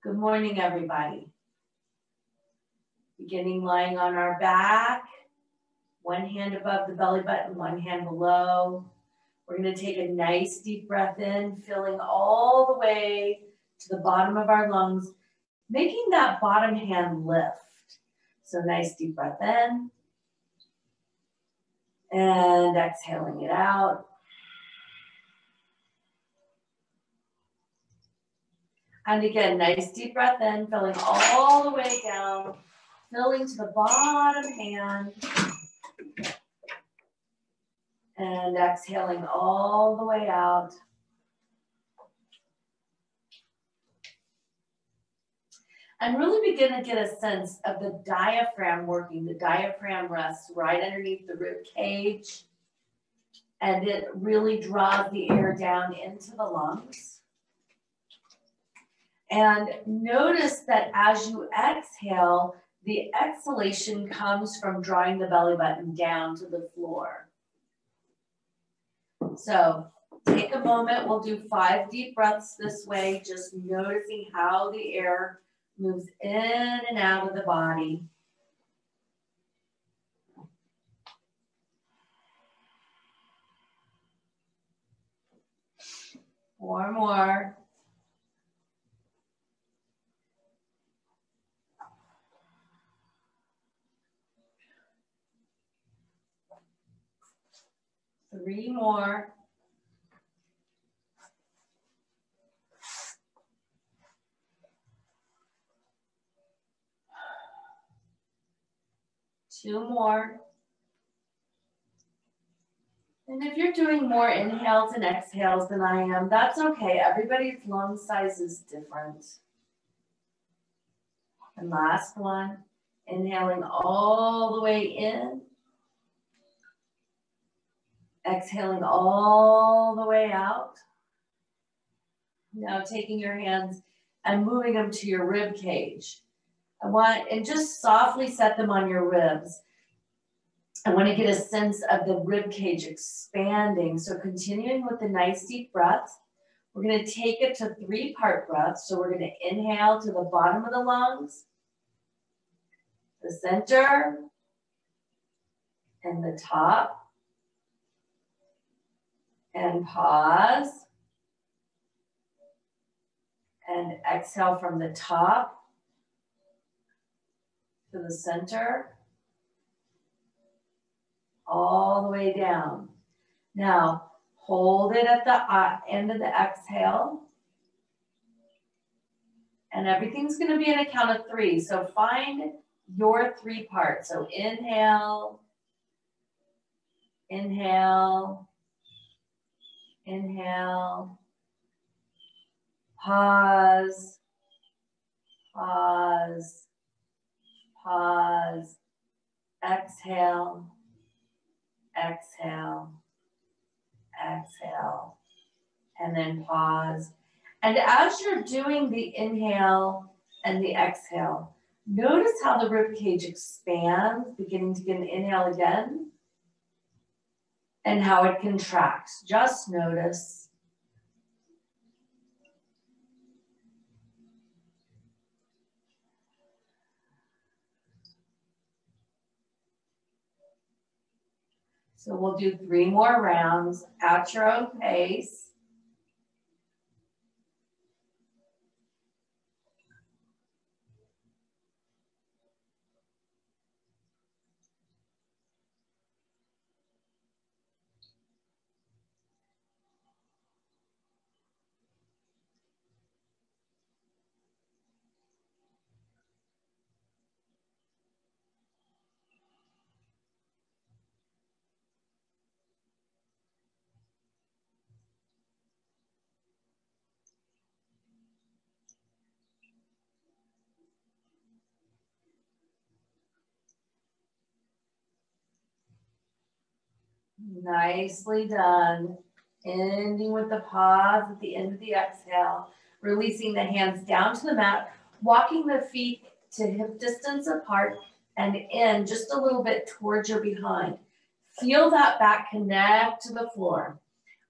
Good morning, everybody. Beginning lying on our back, one hand above the belly button, one hand below. We're going to take a nice deep breath in, filling all the way to the bottom of our lungs, making that bottom hand lift. So nice deep breath in and exhaling it out. And again, nice deep breath in, filling all the way down, filling to the bottom hand. And exhaling all the way out. And really begin to get a sense of the diaphragm working. The diaphragm rests right underneath the rib cage. And it really draws the air down into the lungs. And notice that as you exhale, the exhalation comes from drawing the belly button down to the floor. So take a moment. We'll do 5 deep breaths this way, just noticing how the air moves in and out of the body. Four more. Three more. Two more. And if you're doing more inhales and exhales than I am, that's okay. Everybody's lung size is different. And last one, inhaling all the way in. Exhaling all the way out. Now taking your hands and moving them to your rib cage. And just softly set them on your ribs. I want to get a sense of the rib cage expanding. So continuing with the nice deep breaths, we're going to take it to 3-part breaths. So we're going to inhale to the bottom of the lungs, the center, and the top. And pause. And exhale from the top to the center, all the way down. Now, hold it at the end of the exhale. And everything's going to be in a count of 3. So find your 3 parts. So inhale, inhale, inhale, pause, pause, pause, exhale, exhale, exhale, and then pause. And as you're doing the inhale and the exhale, notice how the rib cage expands, beginning to get an inhale again. And how it contracts. Just notice. So we'll do 3 more rounds at your own pace. Nicely done. Ending with the pause at the end of the exhale. Releasing the hands down to the mat. Walking the feet to hip distance apart and in just a little bit towards your behind. Feel that back connect to the floor.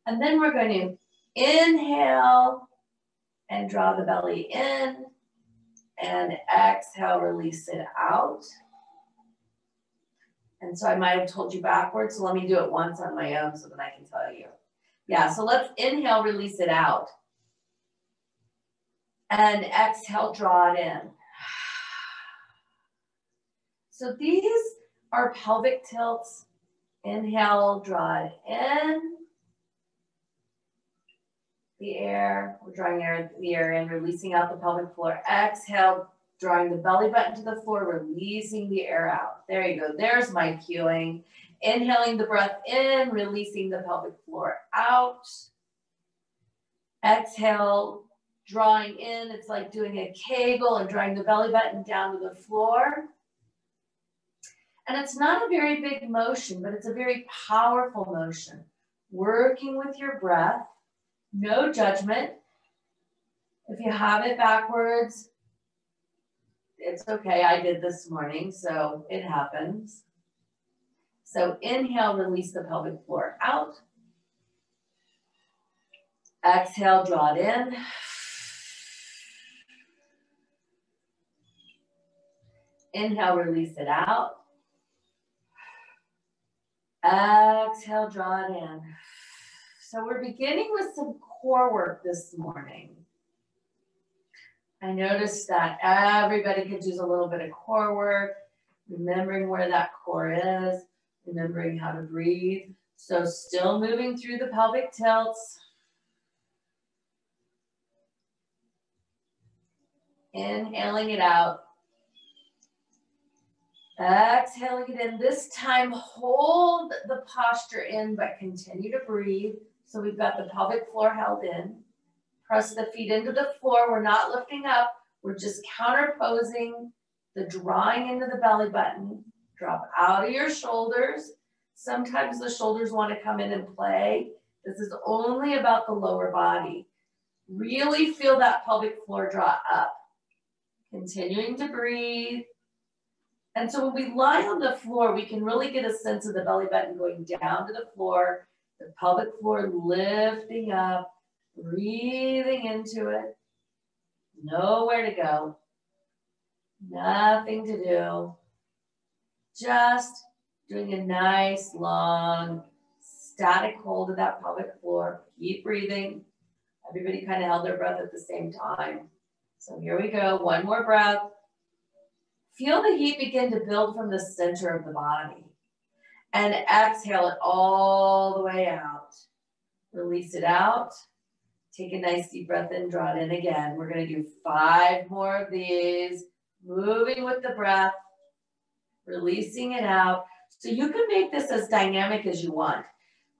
And then we're going to inhale and draw the belly in. And exhale, release it out. And so I might have told you backwards, so let me do it once on my own so that I can tell you. Yeah, so let's inhale, release it out. And exhale, draw it in. So these are pelvic tilts. Inhale, draw it in. The air, we're drawing the air in, releasing out the pelvic floor. Exhale, drawing the belly button to the floor, releasing the air out. There you go. There's my cueing. Inhaling the breath in, releasing the pelvic floor out. Exhale, drawing in. It's like doing a Kegel and drawing the belly button down to the floor. And it's not a very big motion, but it's a very powerful motion. Working with your breath, no judgment. If you have it backwards, it's okay. I did this morning, so it happens. So inhale, release the pelvic floor out. Exhale, draw it in. Inhale, release it out. Exhale, draw it in. So we're beginning with some core work this morning. I noticed that everybody could use a little bit of core work, remembering where that core is, remembering how to breathe. So still moving through the pelvic tilts. Inhaling it out. Exhaling it in. This time, hold the posture in, but continue to breathe. So we've got the pelvic floor held in. Press the feet into the floor. We're not lifting up. We're just counterposing the drawing into the belly button. Drop out of your shoulders. Sometimes the shoulders want to come in and play. This is only about the lower body. Really feel that pelvic floor draw up. Continuing to breathe. And so when we lie on the floor, we can really get a sense of the belly button going down to the floor, the pelvic floor lifting up, breathing into it. Nowhere to go. Nothing to do. Just doing a nice, long, static hold of that pelvic floor. Keep breathing. Everybody kind of held their breath at the same time. So here we go. One more breath. Feel the heat begin to build from the center of the body. And exhale it all the way out. Release it out. Take a nice deep breath in, draw it in again. We're going to do 5 more of these. Moving with the breath. Releasing it out. So you can make this as dynamic as you want.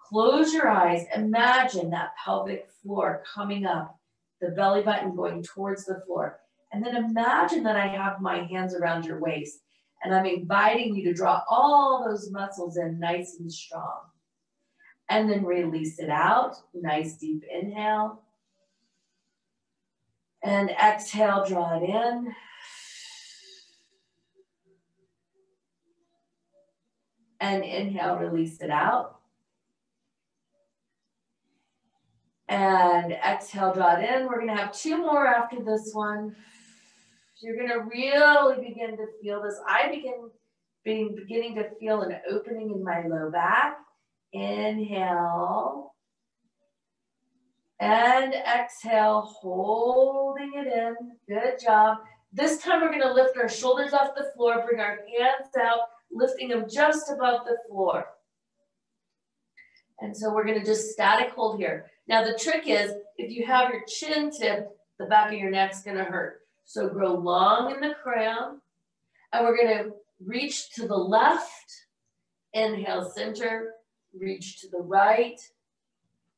Close your eyes. Imagine that pelvic floor coming up. The belly button going towards the floor. And then imagine that I have my hands around your waist and I'm inviting you to draw all those muscles in nice and strong. And then release it out. Nice deep inhale. And exhale, draw it in. And inhale, release it out. And exhale, draw it in. We're going to have 2 more after this one. You're going to really begin to feel this. I beginning to feel an opening in my low back. Inhale. And exhale, holding it in. Good job. This time we're going to lift our shoulders off the floor, bring our hands out, lifting them just above the floor. And so we're going to just static hold here. Now the trick is, if you have your chin tipped, the back of your neck's going to hurt. So grow long in the crown. And we're going to reach to the left. Inhale, center. Reach to the right.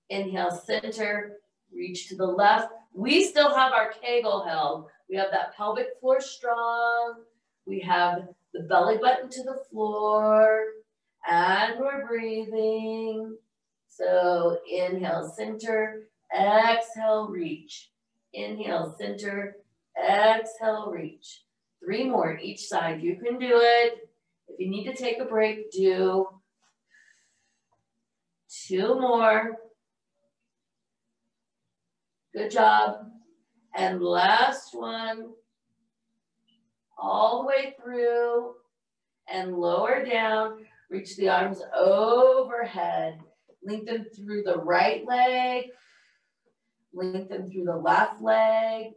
Inhale, center. Reach to the left. We still have our Kegel held. We have that pelvic floor strong. We have the belly button to the floor. And we're breathing. So inhale, center. Exhale, reach. Inhale, center. Exhale, reach. 3 more each side. You can do it. If you need to take a break, do. 2 more. Good job. And last one. all the way through and lower down. Reach the arms overhead. Lengthen through the right leg. Lengthen through the left leg.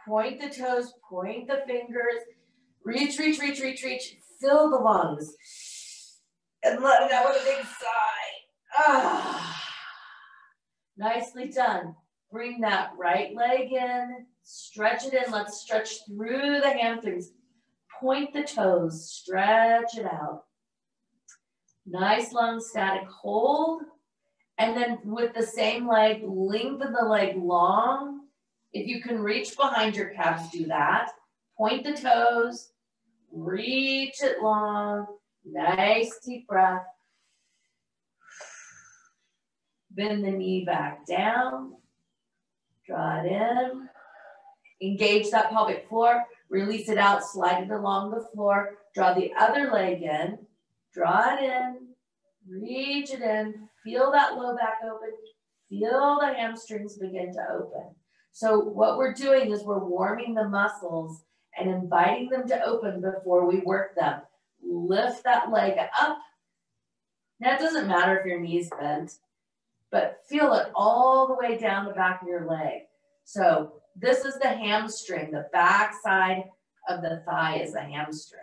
Point the toes, point the fingers. Reach, reach, reach, reach, reach. Fill the lungs. And let it out with a big sigh. Ah. Nicely done. Bring that right leg in. Stretch it in. Let's stretch through the hamstrings. Point the toes. Stretch it out. Nice long static hold. And then with the same leg, lengthen the leg long. If you can reach behind your calves, do that. Point the toes. Reach it long. Nice deep breath. Bend the knee back down. Draw it in. Engage that pelvic floor. Release it out. Slide it along the floor. Draw the other leg in. Draw it in. Reach it in. Feel that low back open. Feel the hamstrings begin to open. So what we're doing is we're warming the muscles and inviting them to open before we work them. Lift that leg up. Now it doesn't matter if your knee's bent, but feel it all the way down the back of your leg. So this is the hamstring. The back side of the thigh is the hamstring.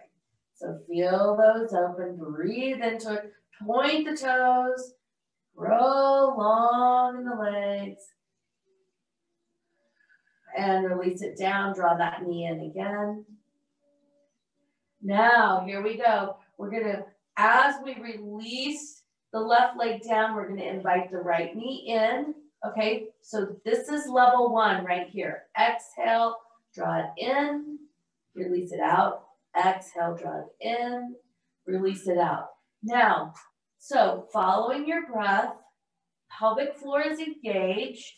So feel those open. Breathe into it. Point the toes. Grow long in the legs. And release it down. Draw that knee in again. Now, here we go. We're going to, as we release the left leg down, we're going to invite the right knee in. Okay, so this is level one right here. Exhale, draw it in, release it out. Exhale, draw it in, release it out. Now, so following your breath, pelvic floor is engaged.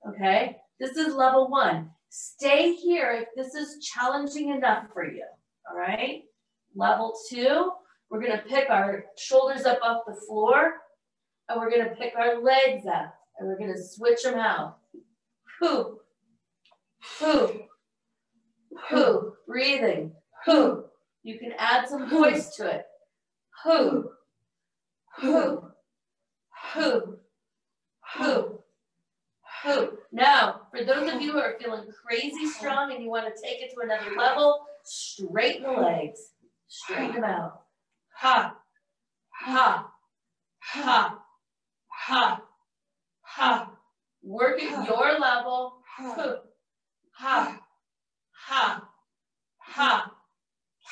Okay, this is level one. Stay here if this is challenging enough for you. All right, level two, we're going to pick our shoulders up off the floor, and we're going to pick our legs up, and we're going to switch them out. Whoo, whoo, whoo, breathing, whoo. You can add some voice to it. Whoo, whoo, whoo, whoo, whoo. Now, for those of you who are feeling crazy strong and you want to take it to another level, straighten the legs, straighten them out. Ha, ha, ha, ha, ha. Work at your level. Ha, ha, ha, ha.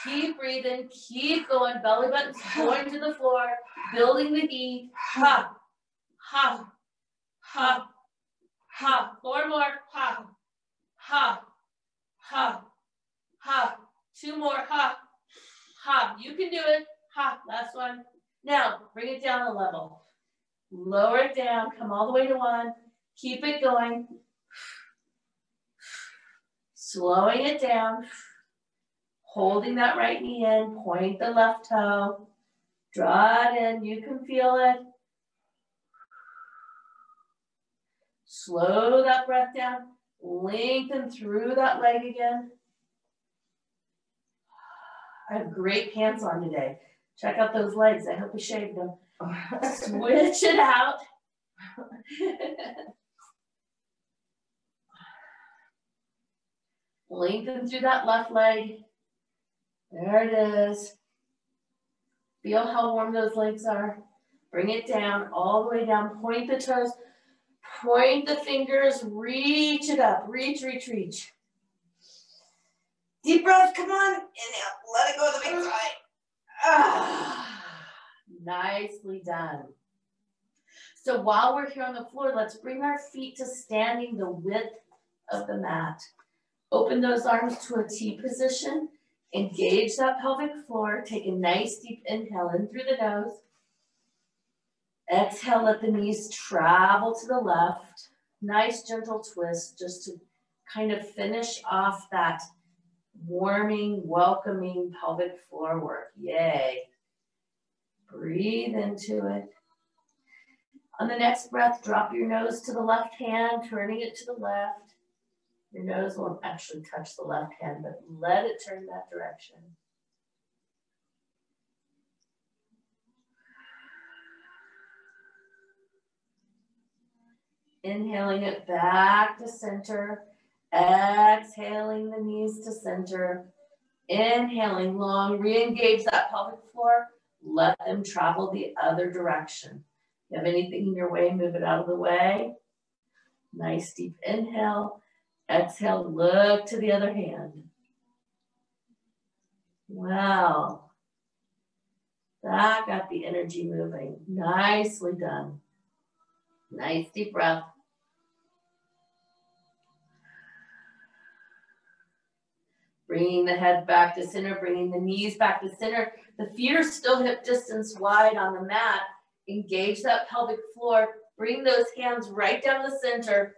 Keep breathing, keep going. Belly button's going to the floor, building the heat. Ha, ha, ha, ha. Four more. Ha, ha, ha, ha. Two more. Ha, ha. You can do it. Ha, last one. Now, bring it down a level. Lower it down, come all the way to one. Keep it going. Slowing it down. Holding that right knee in, point the left toe. Draw it in, you can feel it. Slow that breath down. Lengthen through that leg again. I have great pants on today. Check out those legs. I hope you shaved them. Switch it out. Lengthen through that left leg. There it is. Feel how warm those legs are. Bring it down, all the way down. Point the toes. Point the fingers. Reach it up. Reach, reach, reach. Deep breath. Come on. Inhale. Let it go to the big side. Ah, nicely done. So while we're here on the floor, let's bring our feet to standing the width of the mat. Open those arms to a T position. Engage that pelvic floor. Take a nice deep inhale in through the nose. Exhale, let the knees travel to the left. Nice gentle twist just to kind of finish off that warming, welcoming pelvic floor work. Yay. Breathe into it. On the next breath, drop your nose to the left hand, turning it to the left. Your nose won't actually touch the left hand, but let it turn that direction. Inhaling it back to center. Exhaling the knees to center. Inhaling long, re-engage that pelvic floor. Let them travel the other direction. If you have anything in your way, move it out of the way. Nice deep inhale. Exhale, look to the other hand. Wow. That got the energy moving. Nicely done. Nice deep breath. Bringing the head back to center, bringing the knees back to center. The feet are still hip distance wide on the mat. Engage that pelvic floor. Bring those hands right down the center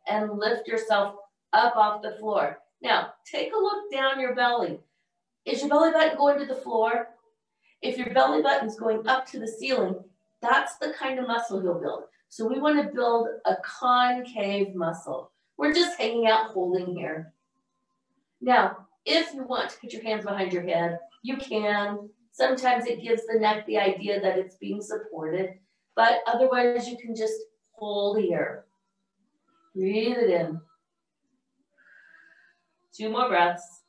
and lift yourself up off the floor. Now, take a look down your belly. Is your belly button going to the floor? If your belly button's going up to the ceiling, that's the kind of muscle you'll build. So we want to build a concave muscle. We're just hanging out, holding here. Now, if you want to put your hands behind your head, you can. Sometimes it gives the neck the idea that it's being supported, but otherwise you can just hold here. Breathe it in. 2 more breaths.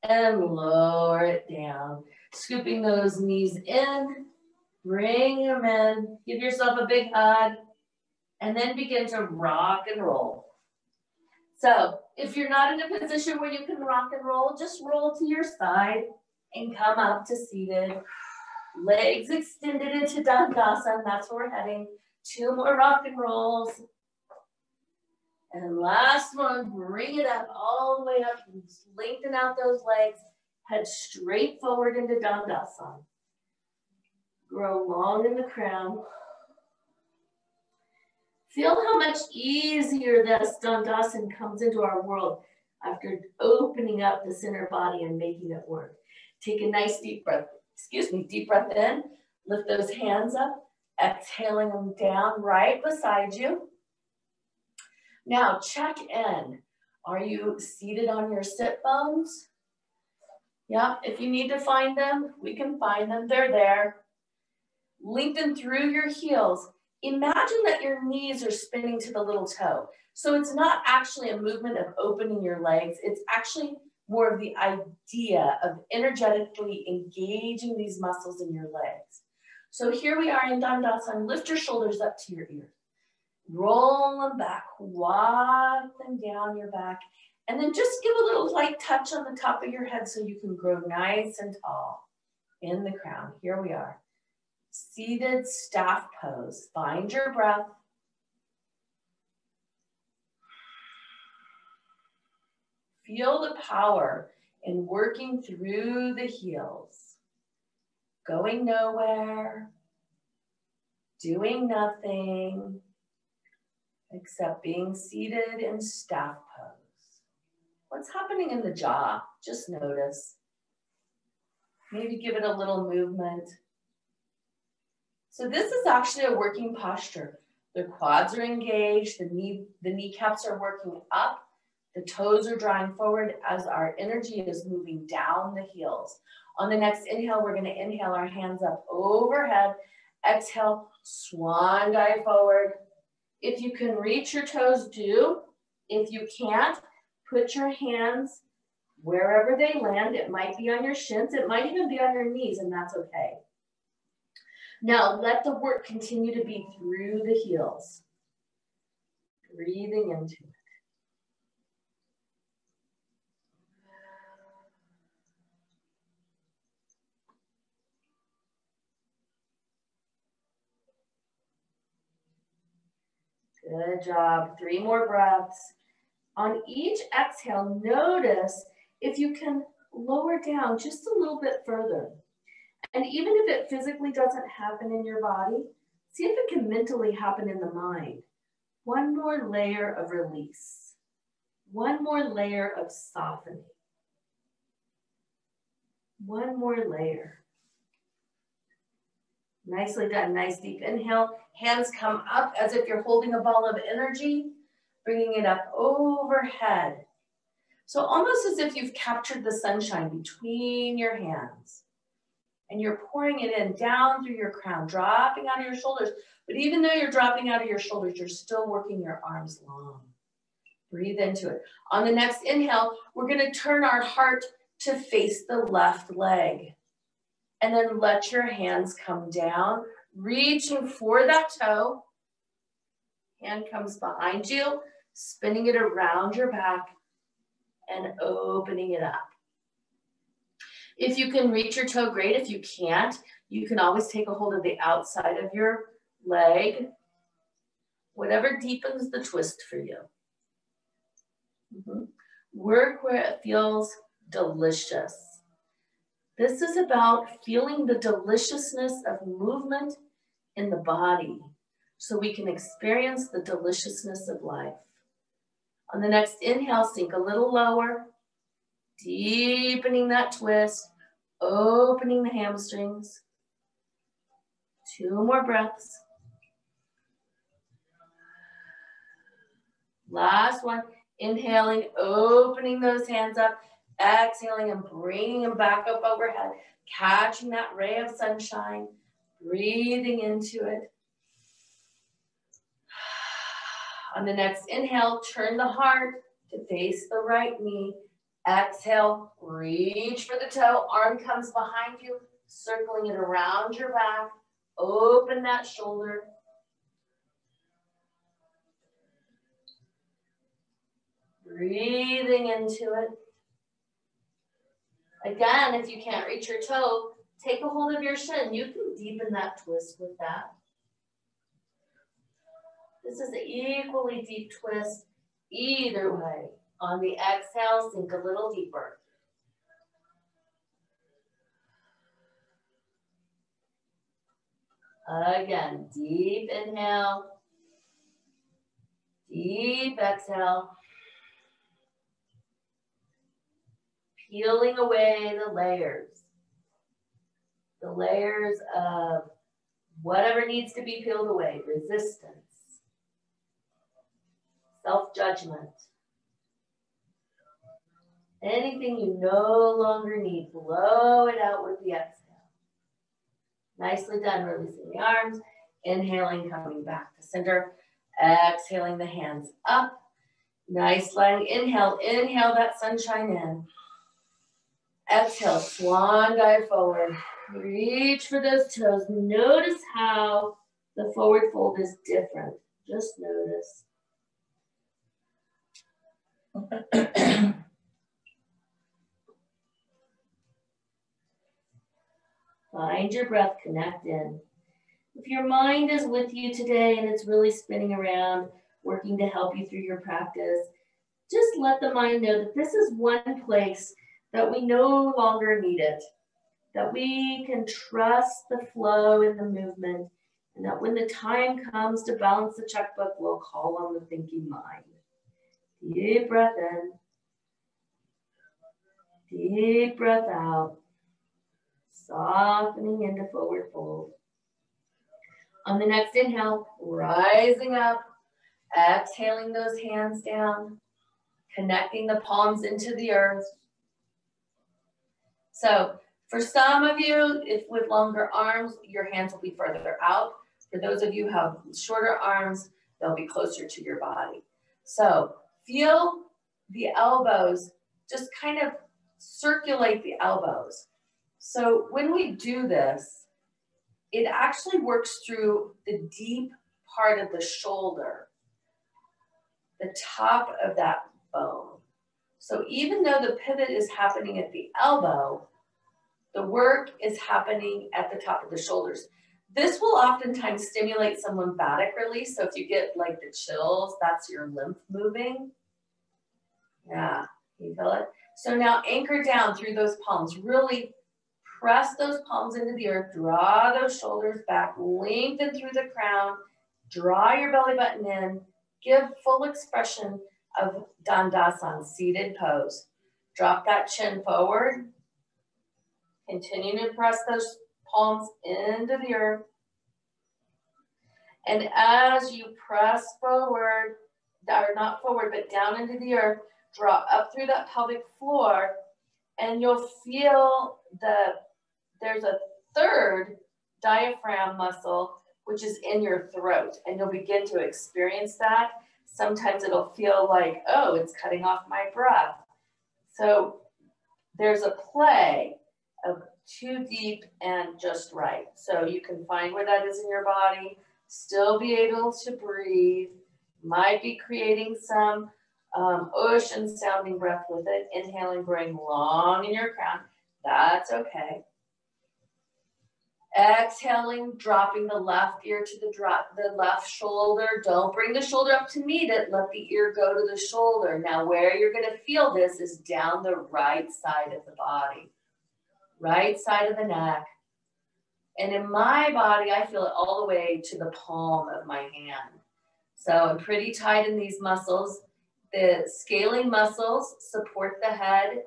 And lower it down. Scooping those knees in. Bring them in. Give yourself a big hug. And then begin to rock and roll. So if you're not in a position where you can rock and roll, just roll to your side and come up to seated. Legs extended into Dandasana. That's where we're heading. 2 more rock and rolls. And last one, bring it up all the way up. Lengthen out those legs. Head straight forward into Dandasana. Grow long in the crown. Feel how much easier this Dandasana comes into our world after opening up the center body and making it work. Take a nice deep breath, deep breath in. Lift those hands up, exhaling them down right beside you. Now check in. Are you seated on your sit bones? Yeah, if you need to find them, we can find them. They're there. Lengthen through your heels. Imagine that your knees are spinning to the little toe. So it's not actually a movement of opening your legs. It's actually more of the idea of energetically engaging these muscles in your legs. So here we are in Dandasana. Lift your shoulders up to your ears. Roll them back. Walk them down your back. And then just give a little light touch on the top of your head so you can grow nice and tall in the crown. Here we are. Seated staff pose. Find your breath. Feel the power in working through the heels. Going nowhere. Doing nothing except being seated in staff pose. What's happening in the jaw? Just notice. Maybe give it a little movement. So this is actually a working posture. The quads are engaged, the kneecaps are working up, the toes are drawing forward as our energy is moving down the heels. On the next inhale, we're going to inhale our hands up overhead. Exhale, swan dive forward. If you can reach your toes, do. If you can't, put your hands wherever they land. It might be on your shins, it might even be on your knees, and that's okay. Now, let the work continue to be through the heels. Breathing into it. Good job. 3 more breaths. On each exhale, notice if you can lower down just a little bit further. And even if it physically doesn't happen in your body, see if it can mentally happen in the mind. 1 more layer of release. 1 more layer of softening. 1 more layer. Nicely done. Nice deep inhale. Hands come up as if you're holding a ball of energy, bringing it up overhead. So almost as if you've captured the sunshine between your hands. And you're pouring it in down through your crown, dropping out of your shoulders. But even though you're dropping out of your shoulders, you're still working your arms long. Breathe into it. On the next inhale, we're going to turn our heart to face the left leg. And then let your hands come down, reaching for that toe. Hand comes behind you, spinning it around your back and opening it up. If you can reach your toe, great. If you can't, you can always take a hold of the outside of your leg. Whatever deepens the twist for you. Work where it feels delicious. This is about feeling the deliciousness of movement in the body so we can experience the deliciousness of life. On the next inhale, sink a little lower, deepening that twist, opening the hamstrings. 2 more breaths. Last one, inhaling, opening those hands up. Exhaling and bringing them back up overhead, catching that ray of sunshine, breathing into it. On the next inhale, turn the heart to face the right knee. Exhale, reach for the toe, arm comes behind you, circling it around your back. Open that shoulder. Breathing into it. Again, if you can't reach your toe, take a hold of your shin. You can deepen that twist with that. This is an equally deep twist either way. On the exhale, sink a little deeper. Again, deep inhale, deep exhale. Peeling away the layers of whatever needs to be peeled away, resistance, self-judgment, anything you no longer need, blow it out with the exhale. Nicely done, releasing the arms, inhaling, coming back to center, exhaling the hands up, nice sliding, inhale that sunshine in. Exhale, swan dive forward. Reach for those toes. Notice how the forward fold is different. Just notice. Find your breath, connect in. If your mind is with you today and it's really spinning around, working to help you through your practice, just let the mind know that this is one place that we no longer need it, that we can trust the flow in the movement, and that when the time comes to balance the checkbook, we'll call on the thinking mind. Deep breath in, deep breath out, softening into forward fold. On the next inhale, rising up, exhaling those hands down, connecting the palms into the earth. So for some of you, if with longer arms, your hands will be further out. For those of you who have shorter arms, they'll be closer to your body. So feel the elbows, just kind of circulate the elbows. So when we do this, it actually works through the deep part of the shoulder, the top of that bone. So even though the pivot is happening at the elbow, the work is happening at the top of the shoulders. This will oftentimes stimulate some lymphatic release. So if you get like the chills, that's your lymph moving. Yeah, you feel it? So now anchor down through those palms. Really press those palms into the earth. Draw those shoulders back. Lengthen through the crown. Draw your belly button in. Give full expression of Dandasana, seated pose. Drop that chin forward. Continue to press those palms into the earth. And as you press forward, or not forward, but down into the earth, draw up through that pelvic floor, and you'll feel there's a third diaphragm muscle, which is in your throat, and you'll begin to experience that. Sometimes it'll feel like, oh, it's cutting off my breath. So there's a play of too deep and just right. So you can find where that is in your body, still be able to breathe, might be creating some ocean sounding breath with it, inhaling, growing long in your crown. That's okay. Exhaling, dropping the left ear to the left shoulder. Don't bring the shoulder up to meet it. Let the ear go to the shoulder. Now, where you're going to feel this is down the right side of the body, right side of the neck. And in my body, I feel it all the way to the palm of my hand. So I'm pretty tight in these muscles. The scaling muscles support the head.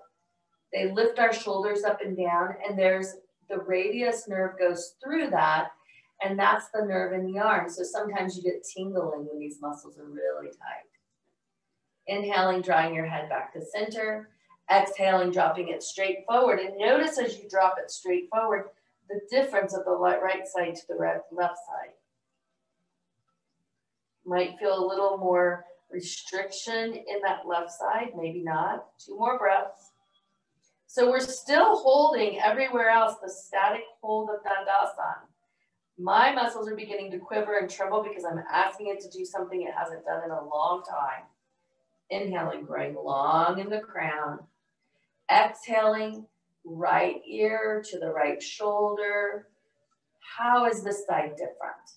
They lift our shoulders up and down, and there's the radius nerve goes through that, and that's the nerve in the arm. So sometimes you get tingling when these muscles are really tight. Inhaling, drawing your head back to center. Exhaling, dropping it straight forward. And notice as you drop it straight forward, the difference of the right side to the left side. Might feel a little more restriction in that left side, maybe not. 2 more breaths. So we're still holding everywhere else the static hold of Dandasana. My muscles are beginning to quiver and tremble because I'm asking it to do something it hasn't done in a long time. Inhaling, growing long in the crown. Exhaling, right ear to the right shoulder. How is this side different?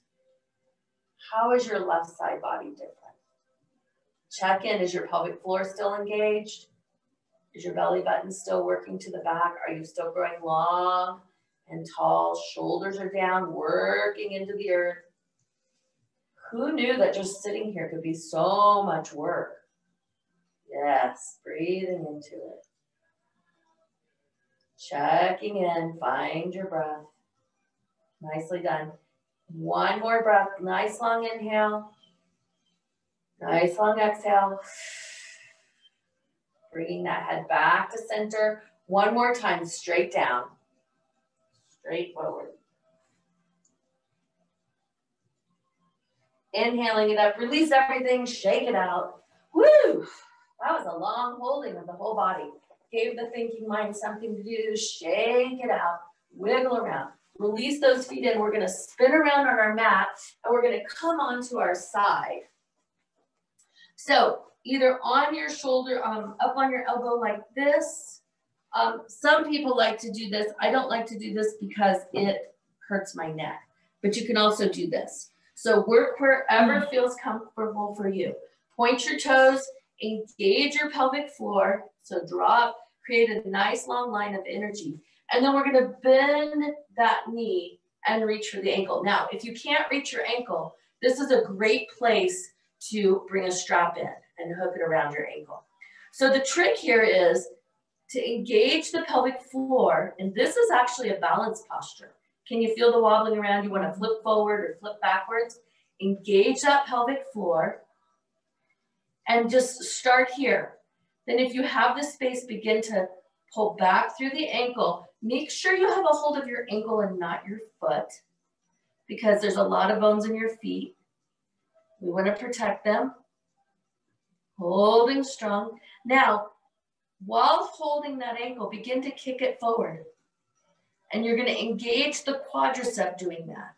How is your left side body different? Check in, is your pelvic floor still engaged? Is your belly button still working to the back? Are you still growing long and tall? Shoulders are down, working into the earth. Who knew that just sitting here could be so much work? Yes, breathing into it. Checking in, find your breath. Nicely done. 1 more breath, nice long inhale. Nice long exhale. Bringing that head back to center. 1 more time, straight down. Straight forward. Inhaling it up, release everything, shake it out. Woo! That was a long holding of the whole body. Gave the thinking mind something to do. Shake it out, wiggle around. Release those feet in. We're gonna spin around on our mat and we're gonna come onto our side. So either on your shoulder, up on your elbow like this. Some people like to do this. I don't like to do this because it hurts my neck, but you can also do this. So work wherever feels comfortable for you. Point your toes, engage your pelvic floor. So drop, create a nice long line of energy. And then we're gonna bend that knee and reach for the ankle. Now, if you can't reach your ankle, this is a great place to bring a strap in and hook it around your ankle. So the trick here is to engage the pelvic floor, and this is actually a balance posture. Can you feel the wobbling around? You want to flip forward or flip backwards. Engage that pelvic floor and just start here. Then if you have the space, begin to pull back through the ankle. Make sure you have a hold of your ankle and not your foot, because there's a lot of bones in your feet. We want to protect them. Holding strong. Now, while holding that ankle, begin to kick it forward. And you're going to engage the quadricep doing that.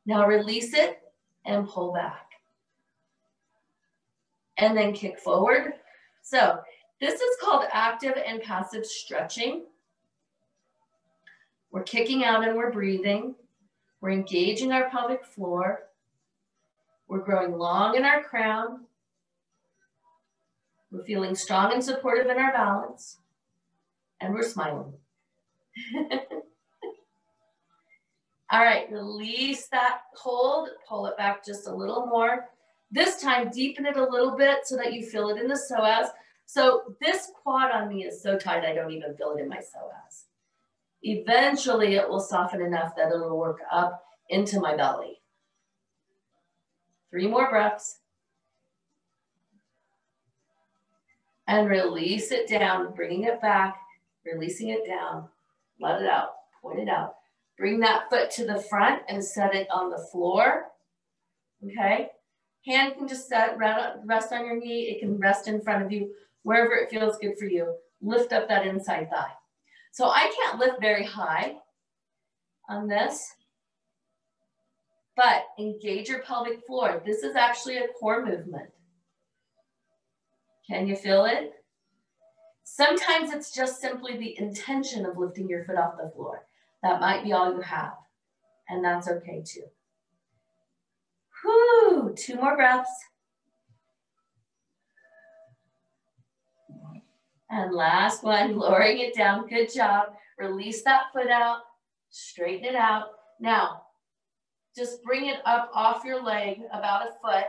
Now release it and pull back. And then kick forward. So this is called active and passive stretching. We're kicking out and we're breathing. We're engaging our pelvic floor. We're growing long in our crown. We're feeling strong and supportive in our balance. And we're smiling. All right, release that hold. Pull it back just a little more. This time, deepen it a little bit so that you feel it in the psoas. So this quad on me is so tight, I don't even feel it in my psoas. Eventually, it will soften enough that it'll work up into my belly. 3 more breaths. And release it down, bringing it back, releasing it down. Let it out, point it out. Bring that foot to the front and set it on the floor, okay? Hand can just rest on your knee. It can rest in front of you, wherever it feels good for you. Lift up that inside thigh. So I can't lift very high on this, but engage your pelvic floor. This is actually a core movement. Can you feel it? Sometimes it's just simply the intention of lifting your foot off the floor. That might be all you have, and that's okay too. Whew, 2 more breaths. And last one, lowering it down. Good job. Release that foot out, straighten it out. Now, just bring it up off your leg about a foot.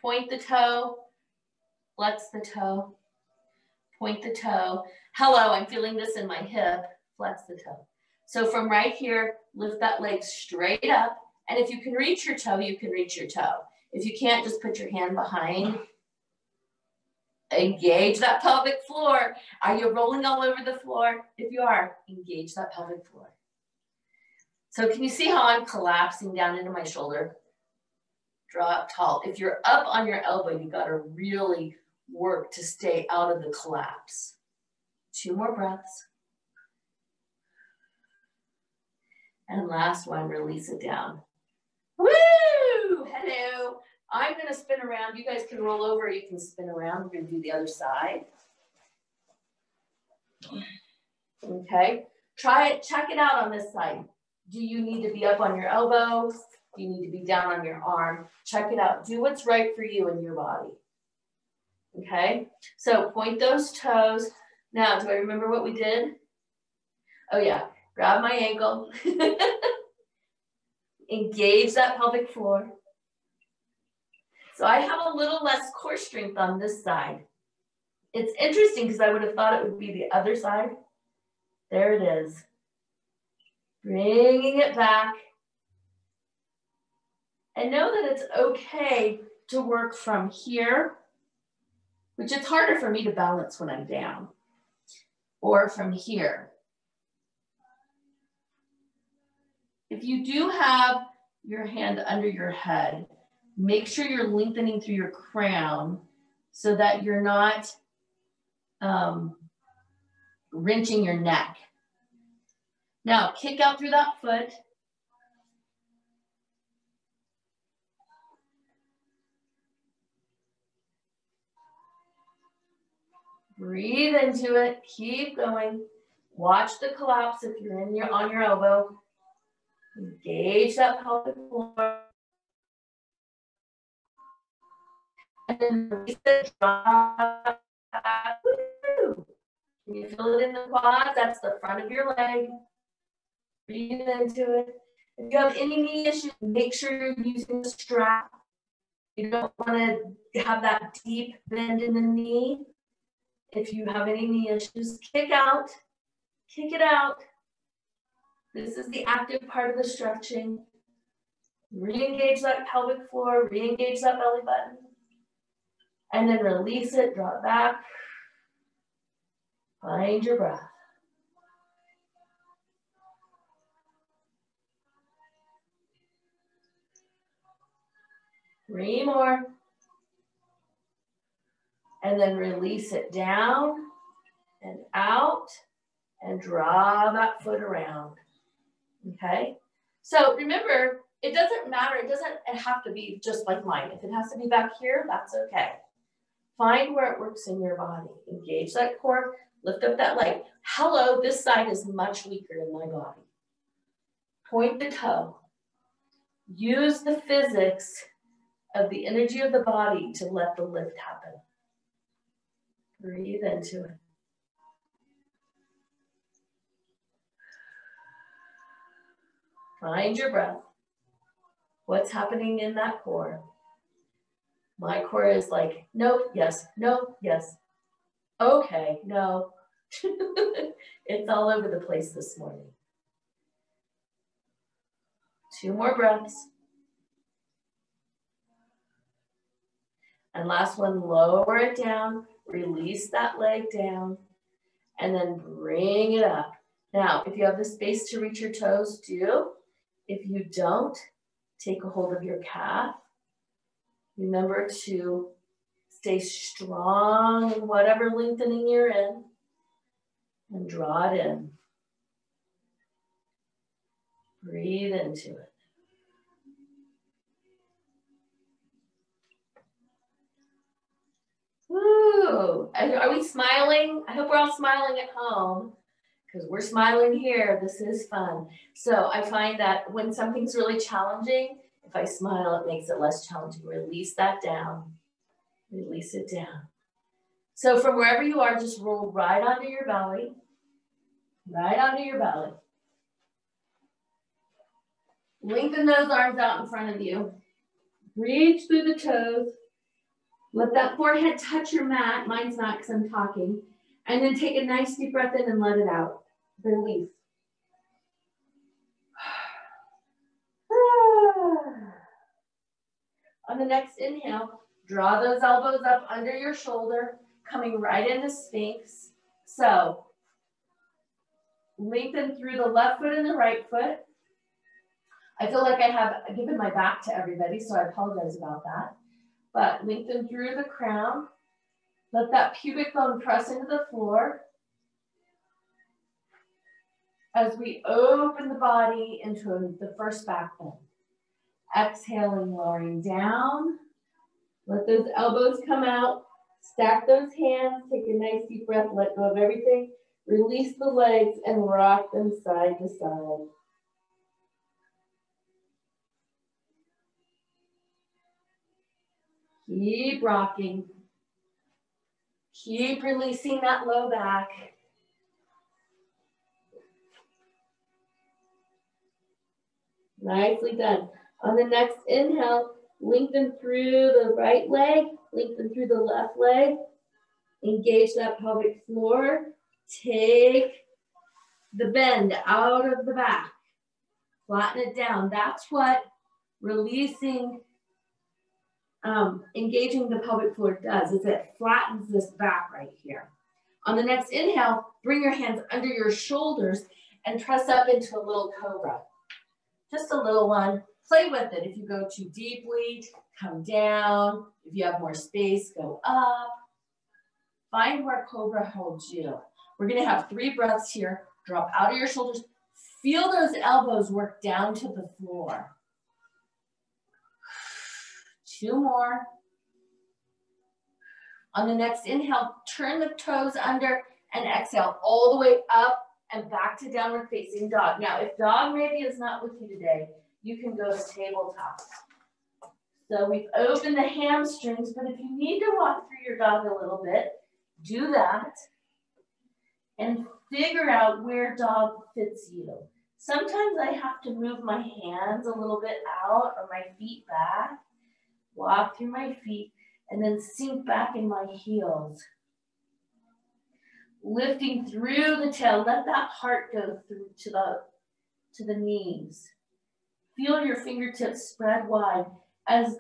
Point the toe, flex the toe, point the toe. Hello, I'm feeling this in my hip, flex the toe. So from right here, lift that leg straight up. And if you can reach your toe, you can reach your toe. If you can't, just put your hand behind. Engage that pelvic floor. Are you rolling all over the floor? If you are, engage that pelvic floor. So can you see how I'm collapsing down into my shoulder? Draw up tall. If you're up on your elbow, you got to really work to stay out of the collapse. 2 more breaths. And last one, release it down. Woo! Hello. I'm going to spin around. You guys can roll over. You can spin around. We're going to do the other side. Okay. Try it. Check it out on this side. Do you need to be up on your elbow? Do you need to be down on your arm? Check it out. Do what's right for you and your body. Okay. So point those toes. Now, do I remember what we did? Oh, yeah. Grab my ankle. Engage that pelvic floor. So I have a little less core strength on this side. It's interesting because I would have thought it would be the other side. There it is. Bringing it back. And know that it's okay to work from here, which it's harder for me to balance when I'm down, or from here. If you do have your hand under your head, make sure you're lengthening through your crown so that you're not wrenching your neck. Now, kick out through that foot. Breathe into it. Keep going. Watch the collapse if you're on your elbow. Engage that pelvic floor. And then release it. Drop back. Woo! Can you feel it in the quads? That's the front of your leg. Breathe into it. If you have any knee issues, make sure you're using the strap. You don't want to have that deep bend in the knee. If you have any knee issues, kick out. Kick it out. This is the active part of the stretching. Re-engage that pelvic floor, re-engage that belly button. And then release it, draw it back. Find your breath. Three more. And then release it down and out and draw that foot around. Okay? So remember, it doesn't matter. It doesn't have to be just like mine. If it has to be back here, that's okay. Find where it works in your body. Engage that core. Lift up that leg. Hello, this side is much weaker in my body. Point the toe. Use the physics of the energy of the body to let the lift happen. Breathe into it. Find your breath. What's happening in that core? My core is like, nope, yes, nope, yes. Okay, no. It's all over the place this morning. 2 more breaths. And last one, lower it down, release that leg down, and then bring it up. Now, if you have the space to reach your toes, do. If you don't, take a hold of your calf. Remember to stay strong in whatever lengthening you're in, and draw it in. Breathe into it. Woo! Are we smiling? I hope we're all smiling at home, because we're smiling here. This is fun. So I find that when something's really challenging, if I smile, it makes it less challenging. Release that down. Release it down. So from wherever you are, just roll right onto your belly. Right onto your belly. Lengthen those arms out in front of you. Reach through the toes. Let that forehead touch your mat. Mine's not because I'm talking. And then take a nice deep breath in and let it out. Release. On the next inhale, draw those elbows up under your shoulder, coming right into Sphinx. So, lengthen through the left foot and the right foot. I feel like I have given my back to everybody, so I apologize about that. But lengthen through the crown. Let that pubic bone press into the floor. As we open the body into the first back bend. Exhaling, lowering down. Let those elbows come out. Stack those hands. Take a nice deep breath. Let go of everything. Release the legs and rock them side to side. Keep rocking. Keep releasing that low back. Nicely done. On the next inhale, lengthen through the right leg, lengthen through the left leg. Engage that pelvic floor. Take the bend out of the back. Flatten it down. That's what releasing, engaging the pelvic floor does, is it flattens this back right here. On the next inhale, bring your hands under your shoulders and press up into a little cobra. Just a little one. Play with it. If you go too deeply, come down. If you have more space, go up. Find where cobra holds you. We're going to have 3 breaths here. Drop out of your shoulders. Feel those elbows work down to the floor. 2 more. On the next inhale, turn the toes under and exhale all the way up and back to downward facing dog. Now, if dog maybe is not with you today, you can go to tabletop. So we've opened the hamstrings, but if you need to walk through your dog a little bit, do that and figure out where dog fits you. Sometimes I have to move my hands a little bit out or my feet back, walk through my feet, and then sink back in my heels. Lifting through the tail, let that heart go through to the knees. Feel your fingertips spread wide as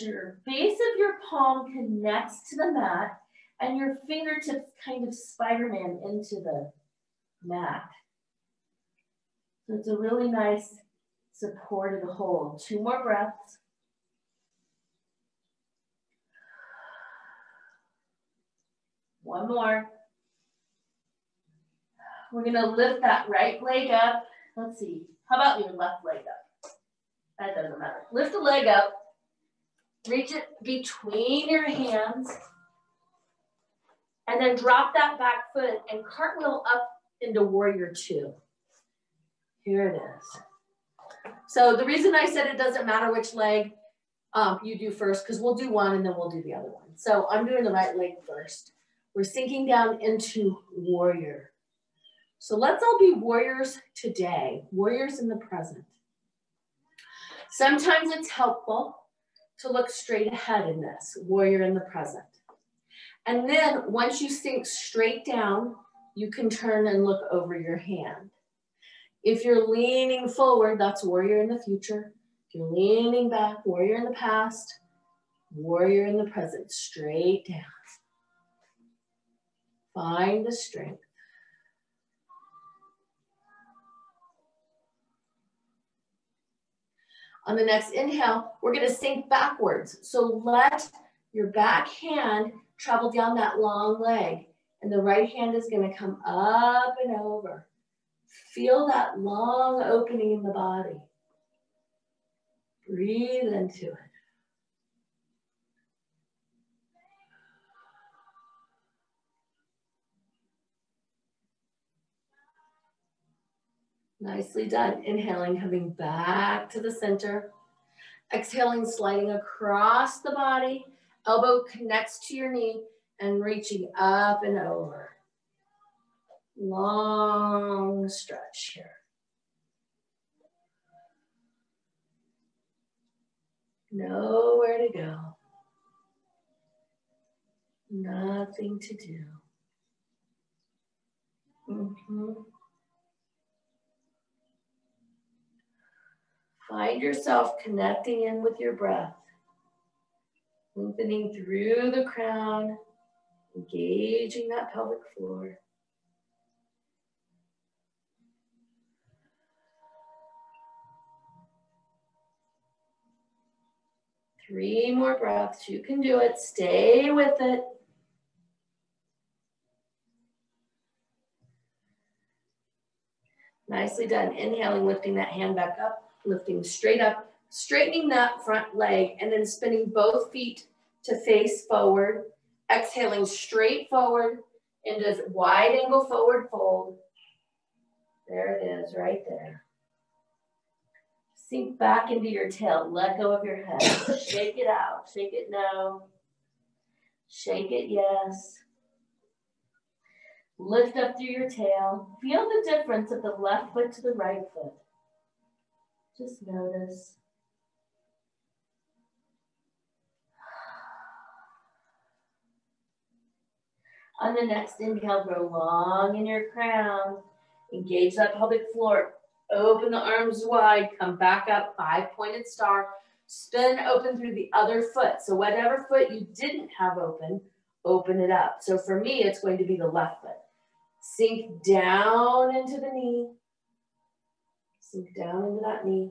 your base of your palm connects to the mat and your fingertips kind of Spider-Man into the mat. So it's a really nice supported hold. 2 more breaths. One more. We're going to lift that right leg up. Let's see. How about your left leg up? That doesn't matter. Lift the leg up. Reach it between your hands. And then drop that back foot and cartwheel up into warrior 2. Here it is. So the reason I said it doesn't matter which leg you do first, because we'll do one and then we'll do the other one. So I'm doing the right leg first. We're sinking down into warrior. So let's all be warriors today, warriors in the present. Sometimes it's helpful to look straight ahead in this, warrior in the present. And then once you sink straight down, you can turn and look over your hand. If you're leaning forward, that's warrior in the future. If you're leaning back, warrior in the past, Warrior in the present, straight down. Find the strength. On the next inhale, we're going to sink backwards. So let your back hand travel down that long leg, and the right hand is going to come up and over. Feel that long opening in the body. Breathe into it. Nicely done. Inhaling, coming back to the center. Exhaling, sliding across the body. Elbow connects to your knee and reaching up and over. Long stretch here. Nowhere to go. Nothing to do. Find yourself connecting in with your breath. Lengthening through the crown, engaging that pelvic floor. Three more breaths. You can do it. Stay with it. Nicely done. Inhaling, lifting that hand back up, lifting straight up, straightening that front leg, and then spinning both feet to face forward. Exhaling straight forward into wide angle forward fold. There it is, right there. Sink back into your tail. Let go of your head. Shake it out. Shake it no. Shake it yes. Lift up through your tail. Feel the difference of the left foot to the right foot. Just notice. On the next inhale, grow long in your crown. Engage that pelvic floor. Open the arms wide. Come back up, 5-pointed star. Spin open through the other foot. So whatever foot you didn't have open, open it up. So for me, it's going to be the left foot. Sink down into the knee. Sink down into that knee.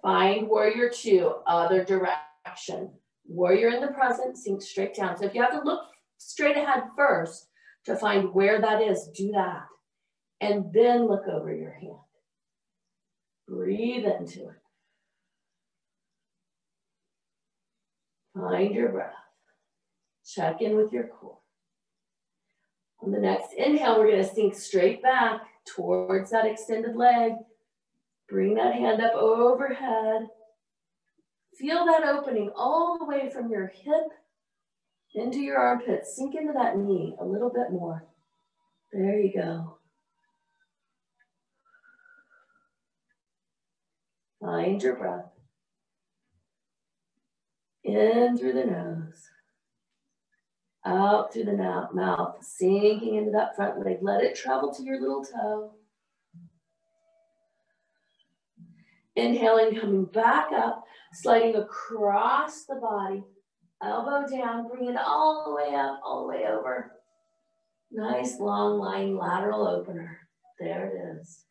Find warrior two, other direction. Warrior in the present, sink straight down. So if you have to look straight ahead first to find where that is, do that. And then look over your hand. Breathe into it. Find your breath. Check in with your core. On the next inhale, we're going to sink straight back towards that extended leg. Bring that hand up overhead. Feel that opening all the way from your hip into your armpit. Sink into that knee a little bit more. There you go. Find your breath. In through the nose. Out through the mouth. Sinking into that front leg. Let it travel to your little toe. Inhaling, coming back up. Sliding across the body. Elbow down. Bring it all the way up, all the way over. Nice long line lateral opener. There it is.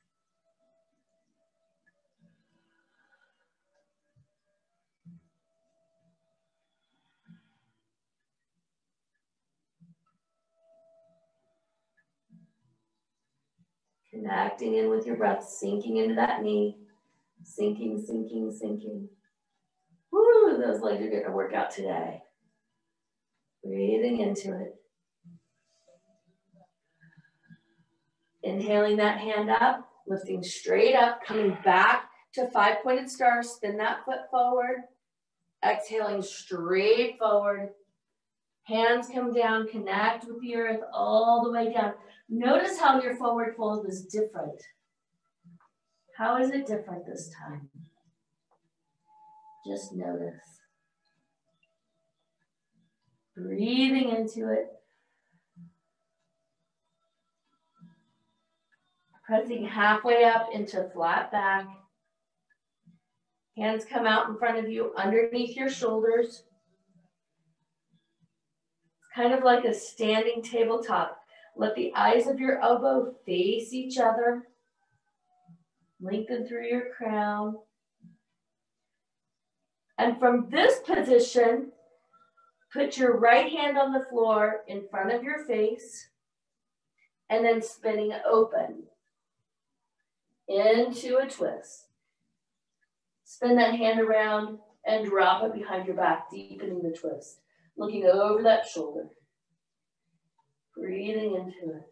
Connecting in with your breath, sinking into that knee. Sinking, sinking, sinking. Woo, those legs are getting a workout today. Breathing into it. Inhaling that hand up, lifting straight up, coming back to 5-pointed star. Spin that foot forward. Exhaling straight forward. Hands come down, connect with the earth all the way down. Notice how your forward fold is different. How is it different this time? Just notice. Breathing into it. Pressing halfway up into flat back. Hands come out in front of you underneath your shoulders. kind of like a standing tabletop. Let the eyes of your elbow face each other. Lengthen through your crown. And from this position, put your right hand on the floor in front of your face and then spinning open into a twist. Spin that hand around and drop it behind your back, deepening the twist. Looking over that shoulder. Breathing into it.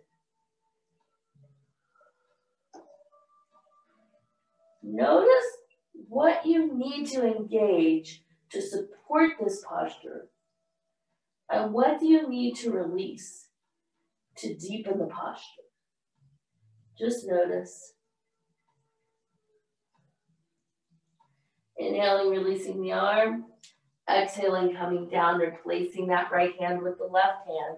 Notice what you need to engage to support this posture. And what do you need to release to deepen the posture? Just notice. Inhaling, releasing the arm. Exhaling, coming down, replacing that right hand with the left hand.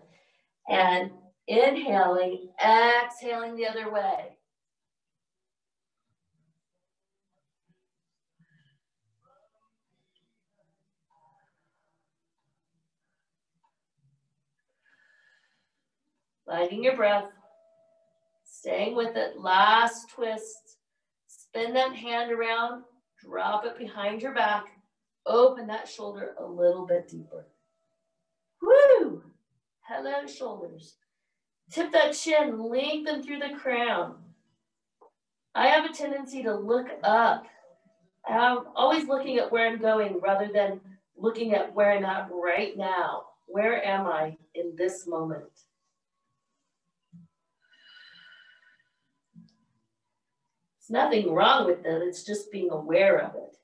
And inhaling, exhaling the other way. Finding your breath, staying with it. Last twist. Spin that hand around, drop it behind your back, open that shoulder a little bit deeper. Woo! Hello, shoulders. Tip that chin, lengthen through the crown. I have a tendency to look up. I'm always looking at where I'm going rather than looking at where I'm at right now. Where am I in this moment? There's nothing wrong with it. It's just being aware of it.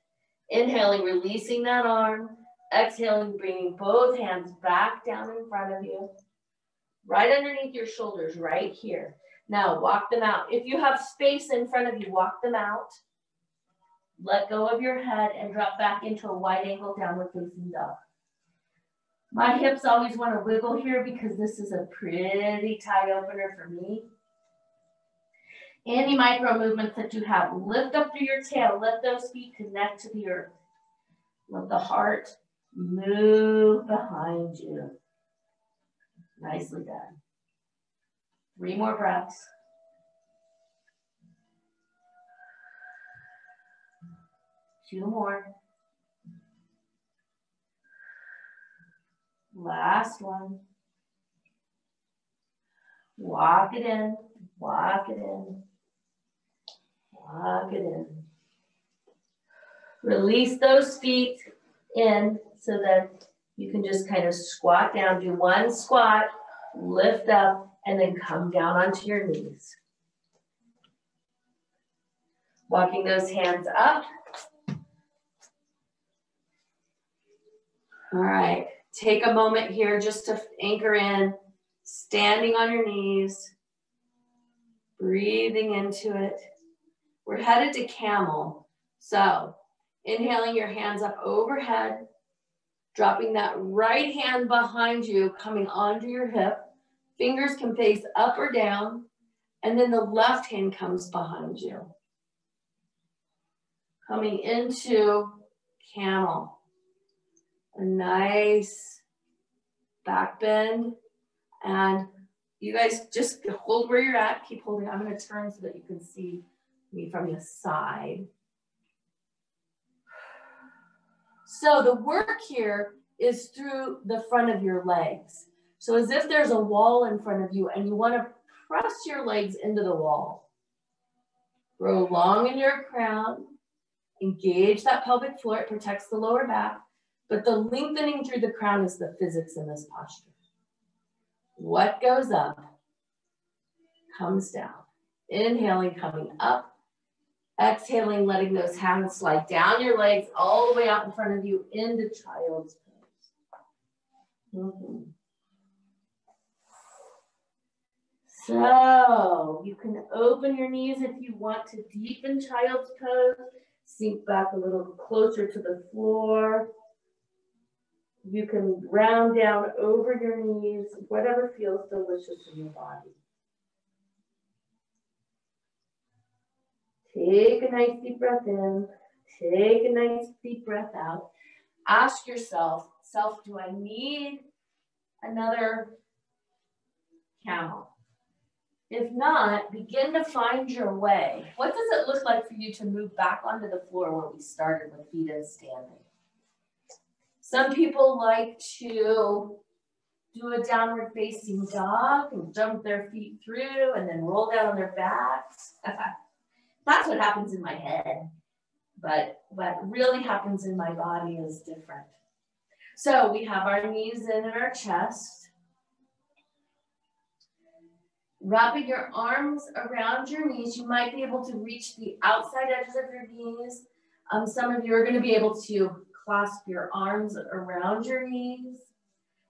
Inhaling, releasing that arm. Exhaling, bringing both hands back down in front of you. Right underneath your shoulders, right here. Now, walk them out. If you have space in front of you, walk them out. Let go of your head and drop back into a wide angle downward facing dog. My hips always want to wiggle here because this is a pretty tight opener for me. Any micro movements that you have, lift up through your tail. Let those feet connect to the earth. Let the heart move behind you. Nicely done. 3 more breaths. Two more. Last one. Walk it in. Walk it in. Walk it in. Release those feet in so that you can just kind of squat down. Do one squat, lift up, and then come down onto your knees. Walking those hands up. All right, take a moment here just to anchor in, standing on your knees, breathing into it. We're headed to camel. So inhaling your hands up overhead, dropping that right hand behind you, coming onto your hip. Fingers can face up or down, and then the left hand comes behind you. Coming into camel. A nice back bend. And you guys just hold where you're at. Keep holding. I'm going to turn so that you can see me from the side. So the work here is through the front of your legs. So as if there's a wall in front of you and you want to press your legs into the wall. Grow long in your crown. Engage that pelvic floor. It protects the lower back. But the lengthening through the crown is the physics in this posture. What goes up comes down. Inhaling, coming up. Exhaling, letting those hands slide down your legs all the way out in front of you into child's pose. So you can open your knees if you want to deepen child's pose. Sink back a little closer to the floor. You can round down over your knees, whatever feels delicious in your body. Take a nice deep breath in. Take a nice deep breath out. Ask yourself, do I need another camel. If not, begin to find your way. What does it look like for you to move back onto the floor where we started with feet in standing? Some people like to do a downward facing dog and jump their feet through and then roll down on their backs. That's what happens in my head. But what really happens in my body is different. So we have our knees in our chest. Wrapping your arms around your knees, you might be able to reach the outside edges of your knees. Some of you are going to be able to clasp your arms around your knees.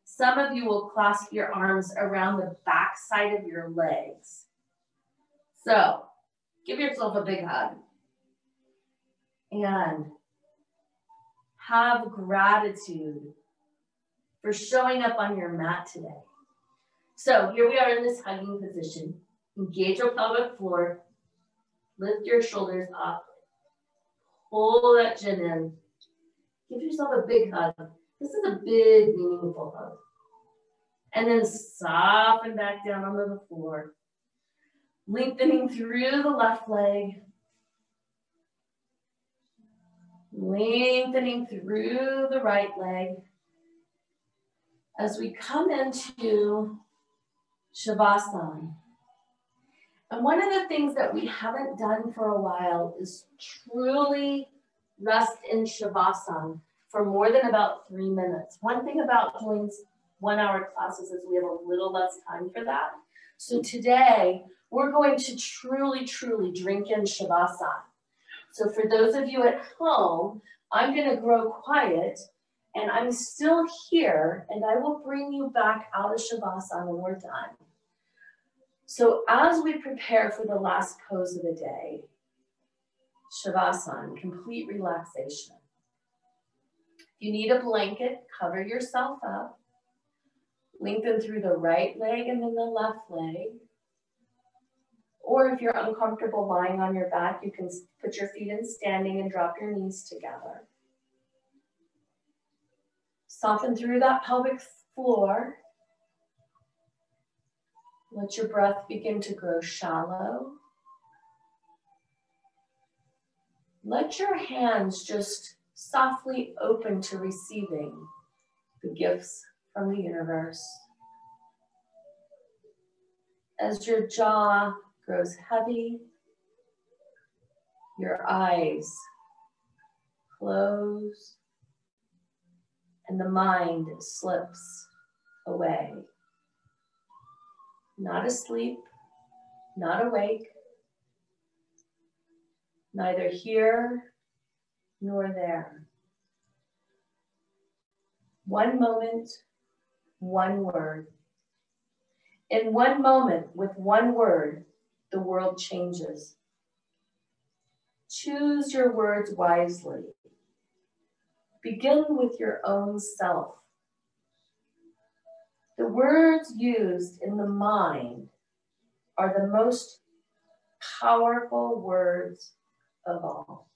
Some of you will clasp your arms around the back side of your legs. So give yourself a big hug. And have gratitude for showing up on your mat today. So here we are in this hugging position. Engage your pelvic floor. Lift your shoulders up. Pull that chin in. Give yourself a big hug. This is a big, meaningful hug. And then soften back down onto the floor. Lengthening through the left leg. Lengthening through the right leg. As we come into Shavasana. And one of the things that we haven't done for a while is truly rest in Shavasana for more than about 3 minutes. One thing about doing 1 hour classes is we have a little less time for that. So today we're going to truly drink in Shavasana. So for those of you at home, I'm going to grow quiet and I'm still here and I will bring you back out of Shavasana when we're done. So as we prepare for the last pose of the day, Shavasana, complete relaxation. If you need a blanket, cover yourself up. Lengthen through the right leg and then the left leg. Or if you're uncomfortable lying on your back, you can put your feet in standing and drop your knees together. Soften through that pelvic floor. Let your breath begin to grow shallow. Let your hands just softly open to receiving the gifts from the universe. As your jaw grows heavy, your eyes close, and the mind slips away. Not asleep, not awake, neither here nor there. One moment, one word. In one moment, with one word, the world changes. Choose your words wisely. Begin with your own self. The words used in the mind are the most powerful words of all.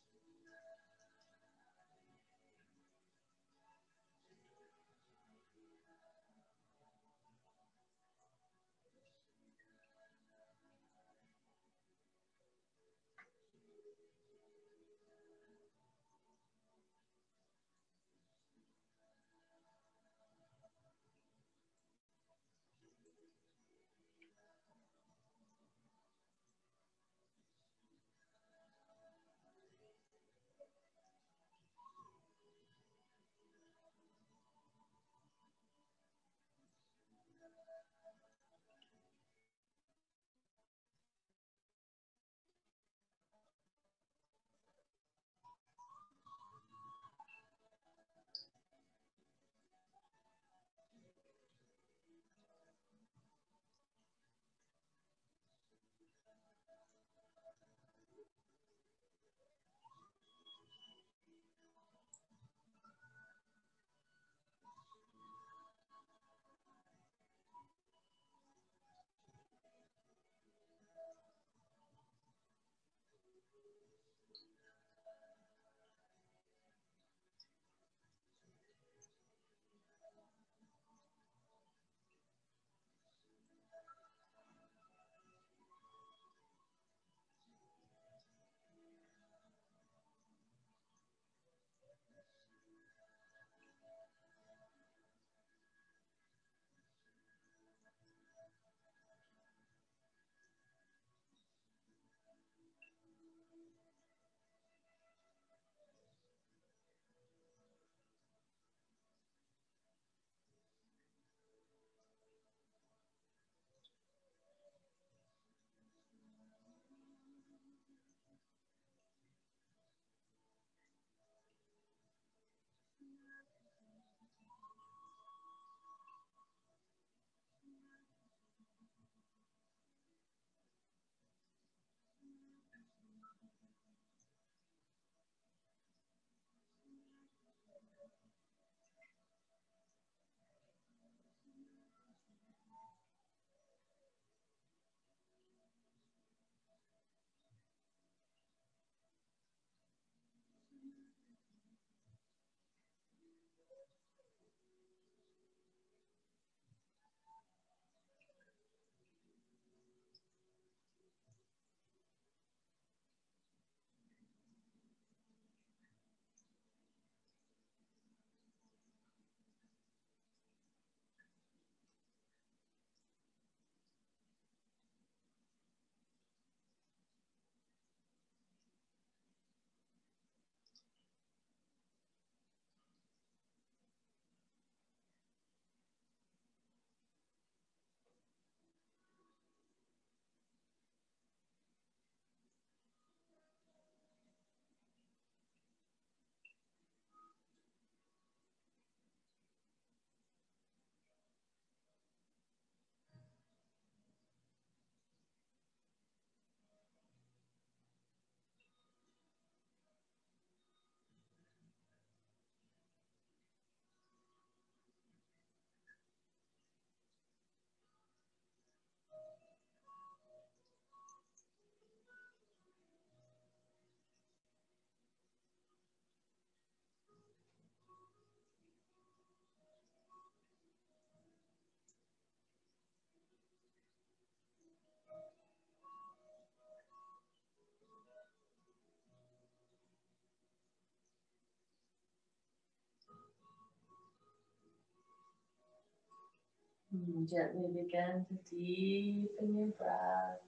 Gently begin to deepen your breath.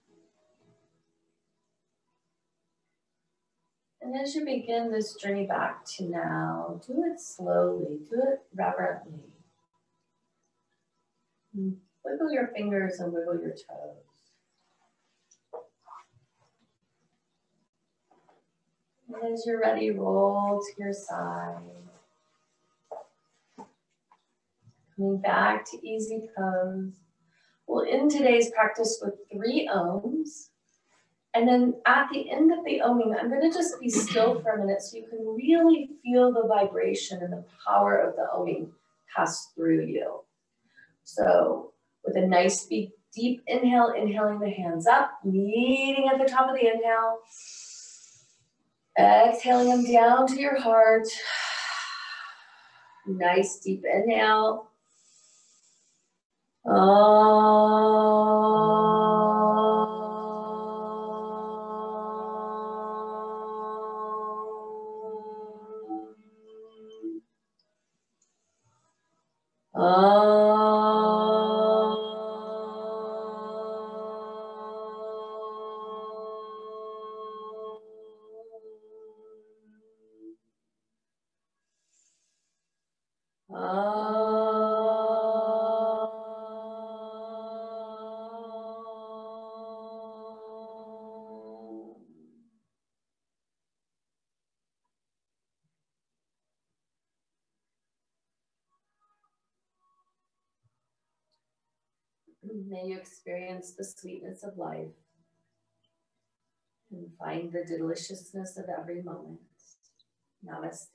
And as you begin this journey back to now, do it slowly, do it reverently. Wiggle your fingers and wiggle your toes. And as you're ready, roll to your side. Coming back to easy pose. We'll end today's practice with 3 ohms. And then at the end of the oming, I'm going to just be still for a minute so you can really feel the vibration and the power of the oming pass through you. So with a nice big deep inhale, inhaling the hands up, meeting at the top of the inhale. Exhaling them down to your heart. Nice deep inhale. May you experience the sweetness of life and find the deliciousness of every moment. Namaste.